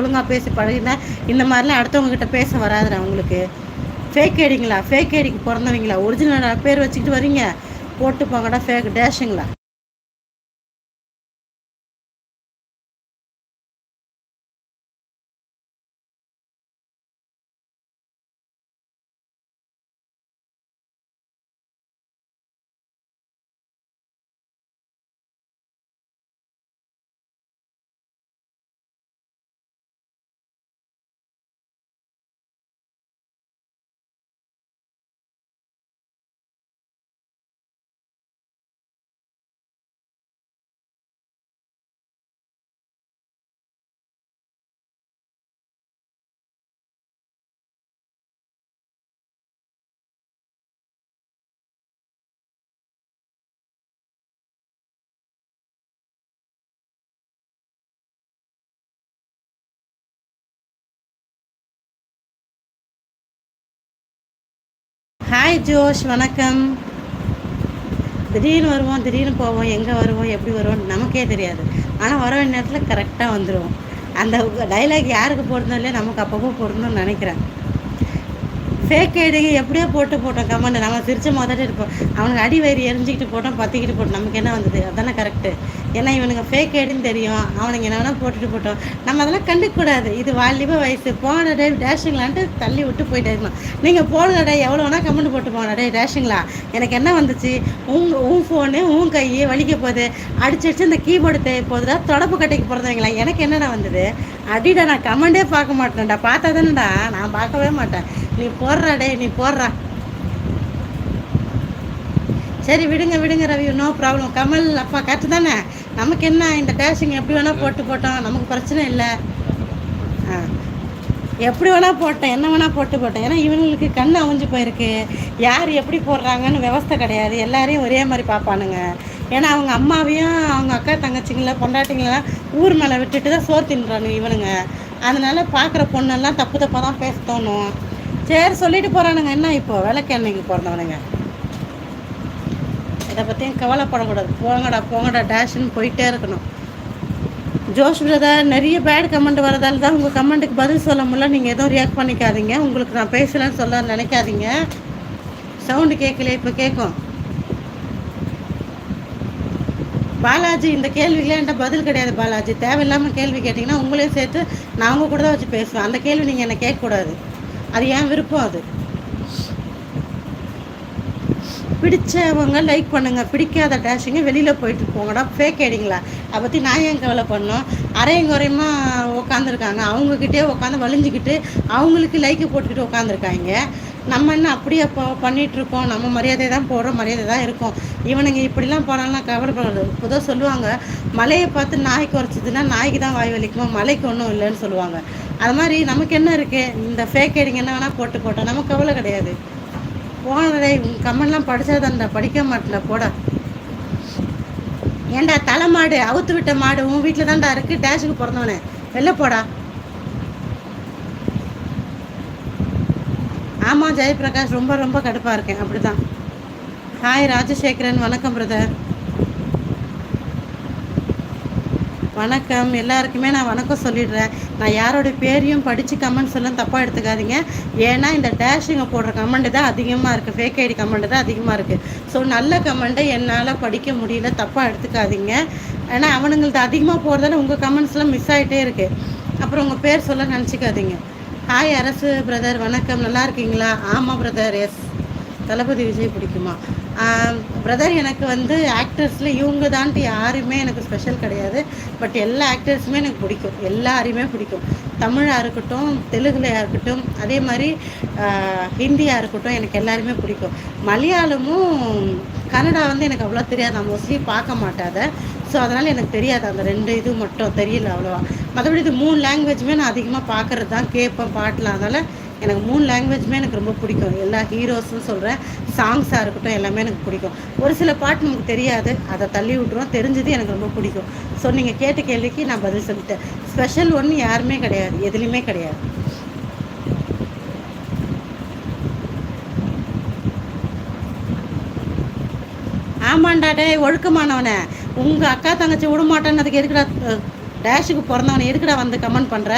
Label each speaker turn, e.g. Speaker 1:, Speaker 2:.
Speaker 1: ஒழுங்காக பேசி பழகினா இந்த மாதிரிலாம் அடுத்தவங்ககிட்ட பேச வராதுடா உங்களுக்கு. ஃபேக் ஐடிங்களா? ஃபேக் ஐடிக்கு பிறந்தவங்களா? ஒரிஜினல் பேர் வச்சுக்கிட்டு வரீங்க, போட்டு போங்கடா ஃபேக் டேஷுங்களா. ஹாய் ஜோஷ், வணக்கம். திடீர்னு வருவோம், திடீர்னு போவோம், எங்கே வருவோம், எப்படி வருவோம் நமக்கே தெரியாது. ஆனால் வர வேண்டிய நேரத்தில் கரெக்டாக வந்துடுவோம். அந்த டைலாக் யாருக்கு பொருந்தோ இல்லையா, நமக்கு அப்பப்போ பொருந்தோம்னு நினைக்கிறேன். ஃபேக் ஐடிங்க எப்படியோ போட்டோம் கமெண்ட், நம்ம சிரிச்ச முதல்ல இருப்போம். அவனுக்கு அடி வயிறு எரிஞ்சிக்கிட்டு போட்டோம், பற்றிக்கிட்டு போட்டோம், நமக்கு என்ன வந்தது? அதானே கரெக்டு. ஏன்னா இவனுங்க ஃபேக் ஐடின்னு தெரியும், அவனுங்க என்ன வேணால் போட்டுட்டு போட்டோம். நம்ம அதெல்லாம் கண்டுக்கூடாது. இது வாலிப வயசு, போன டே டேஷுங்களான்ட்டு தள்ளி விட்டு போயிட்டே இருக்கணும். நீங்கள் போடுங்கடா, எவ்வளோ வேணால் கமெண்ட் போட்டு போங்கடா. டே டேஷுங்களா, எனக்கு என்ன வந்துச்சு? உன் ஃபோனு உன் கையை வலிக்க போகுது, அடிச்சு இந்த கீபோர்டு தேவை போகுதுடா, தொடப்பு கட்டைக்கு பிறந்தவங்களா, எனக்கு என்னடா வந்தது? அடிடா, நான் கமெண்டே பார்க்க மாட்டேன்டா. பார்த்தா தானேடா, நான் பார்க்கவே மாட்டேன். நீ போடுறா டே, நீ போடுறா. சரி விடுங்க ரவி, நோ ப்ராப்ளம். கமல் அப்பா கரெக்டு தானே? நமக்கு என்ன, இந்த டேஷிங் எப்படி வேணால் போட்டோம், நமக்கு பிரச்சனை இல்லை. ஆ, எப்படி வேணால் போட்டேன், என்ன வேணால் போட்டேன். ஏன்னா இவங்களுக்கு கண் அவிஞ்சு போயிருக்கு. யார் எப்படி போடுறாங்கன்னு விவஸ்தை கிடையாது. எல்லாரையும் ஒரே மாதிரி பார்ப்பானுங்க. ஏன்னா அவங்க அம்மாவையும் அவங்க அக்கா தங்கச்சிங்கள பொண்டாட்டிங்களெலாம் ஊர் மேலே விட்டுட்டு தான் சோறு தின்றானுங்க இவனுங்க. அதனால பார்க்குற பொண்ணெல்லாம் தப்பாக தான் பேச தோணும். சரி சொல்லிட்டு போகிறானுங்க. என்ன இப்போ விளக்கெண்ணெய்க்கு பிறந்தவனுங்க, இதை பற்றியும் கவலைப்படக்கூடாது. போங்கடா டேஷ்ன்னு போயிட்டே இருக்கணும். ஜோஷ் பிரதர், நிறைய பேட் கமெண்ட் வரதால தான் உங்கள் கமெண்ட்டுக்கு பதில் சொல்ல முடியல. நீங்கள் எதுவும் ரியாக்ட் பண்ணிக்காதீங்க. உங்களுக்கு நான் பேசலன்னு சொல்ல நினைக்காதீங்க. சவுண்டு கேட்கல, இப்போ கேட்கும். பாலாஜி, இந்த கேள்விக்கெலாம் என்கிட்ட பதில் கிடையாது பாலாஜி. தேவையில்லாமல் கேள்வி கேட்டிங்கன்னா உங்களையும் சேர்த்து நான் அவங்க கூட தான் வச்சு பேசுவேன். அந்த கேள்வி நீங்கள் என்னை கேட்கக்கூடாது. அது ஏன் விருப்பம். அது பிடிச்சவங்க லைக் பண்ணுங்கள், பிடிக்காத டேஷிங்க வெளியில் போயிட்டு போங்கடா. ஃபேக் ஐடிங்களா, அதை பற்றி நான் ஏன் கவலை பண்ணோம்? அரையும் குறையுமா உட்காந்துருக்காங்க, அவங்கக்கிட்டே உட்காந்து வலிஞ்சிக்கிட்டு அவங்களுக்கு லைக்கு போட்டுக்கிட்டு உட்காந்துருக்காங்க. நம்ம என்ன அப்படியே பண்ணிகிட்ருக்கோம்? நம்ம மரியாதை தான் போடுறோம், மரியாதை தான் இருக்கும். இவனுங்க இப்படிலாம் போனாலும் கவலைப்படுறது. இப்போதான் சொல்லுவாங்க, மலையை பார்த்து நாய் குறைச்சிதுன்னா நாய்க்கு தான் வாய் வலிக்குமா, மலைக்கு ஒன்றும் இல்லைன்னு சொல்லுவாங்க. அது மாதிரி நமக்கு என்ன இருக்குது? இந்த ஃபேக் ஐடிங்க என்ன வேணால் போட்டோம், நமக்கு கவலை கிடையாது. போனடே, கமெண்ட்லாம் படித்தாதான்டா, படிக்க மாட்டல போட. ஏண்டா தலை மாடு, அவுத்து விட்ட மாடு உன் வீட்டில் தான்டா இருக்குது, டேஷுக்கு பிறந்தவனே, வெளில போடா. ஆமாம் ஜெயபிரகாஷ், ரொம்ப கடுப்பாக இருக்கேன், அப்படி தான். ஹாய் ராஜசேகரன், வணக்கம் பிரதர். வணக்கம் எல்லாருக்குமே நான் வணக்கம் சொல்லிடுறேன். நான் யாரோட பேரையும் படித்து கமெண்ட் சொல்ல தப்பாக எடுத்துக்காதீங்க. ஏன்னா இந்த டேஷிங்கை போடுற கமெண்ட் தான் அதிகமாக இருக்குது, ஃபேக் ஐடி கமெண்ட் தான் அதிகமாக இருக்குது. ஸோ நல்ல கமெண்ட்டை என்னால் படிக்க முடியல, தப்பாக எடுத்துக்காதீங்க. ஏன்னா அவனுங்களுக்கு அதிகமாக போகிறதால உங்கள் கமெண்ட்ஸ்லாம் மிஸ் ஆகிட்டே இருக்குது. அப்புறம் உங்கள் பேர் சொல்ல நினச்சிக்காதீங்க. ஹாய் அரசு பிரதர், வணக்கம், நல்லா இருக்கீங்களா? ஆமாம் பிரதர், எஸ். தளபதி விஜய் பிடிக்குமா? பிரதர், எனக்கு வந்து ஆக்டர்ஸில் இவங்க தான்ட்டு யாருமே எனக்கு ஸ்பெஷல் கிடையாது. பட் எல்லா ஆக்டர்ஸுமே எனக்கு பிடிக்கும், எல்லாரையுமே பிடிக்கும். தமிழாக இருக்கட்டும், தெலுங்குலையாக இருக்கட்டும், அதே மாதிரி ஹிந்தியாக இருக்கட்டும், எனக்கு எல்லாருமே பிடிக்கும். மலையாளமும் கன்னடா வந்து எனக்கு அவ்வளோ தெரியாது, நான் மோஸ்ட்லி பார்க்க மாட்டாத. ஸோ அதனால் எனக்கு தெரியாது, அந்த 2 இது மட்டும் தெரியல அவ்வளோவா. மற்றபடி இது 3 லாங்குவேஜுமே நான் அதிகமாக பார்க்குறது தான், கேட்பேன் பாட்டெலாம். அதனால் எனக்கு 3 லாங்குவேஜுமே எனக்கு ரொம்ப பிடிக்கும். எல்லா ஹீரோஸும் சொல்கிறேன், சாங்ஸாக இருக்கட்டும், எல்லாமே எனக்கு பிடிக்கும். ஒரு சில பாட்டு நமக்கு தெரியாது, அதை தள்ளி விட்டுருவோம், தெரிஞ்சது எனக்கு ரொம்ப பிடிக்கும். ஸோ நீங்கள் கேட்ட கேள்விக்கு நான் பதில் சொல்லிட்டேன். ஸ்பெஷல் ஒன்று யாருமே கிடையாது, எதுலேயுமே கிடையாது. ஆமாண்டாடே, ஒழுக்கமானவனே, உங்கள் அக்கா தங்கச்சி விட மாட்டேன்னு அதுக்கு எதுக்குடா டேஷுக்கு பிறந்தவனை எதுக்குடா வந்து கமெண்ட் பண்ணுற?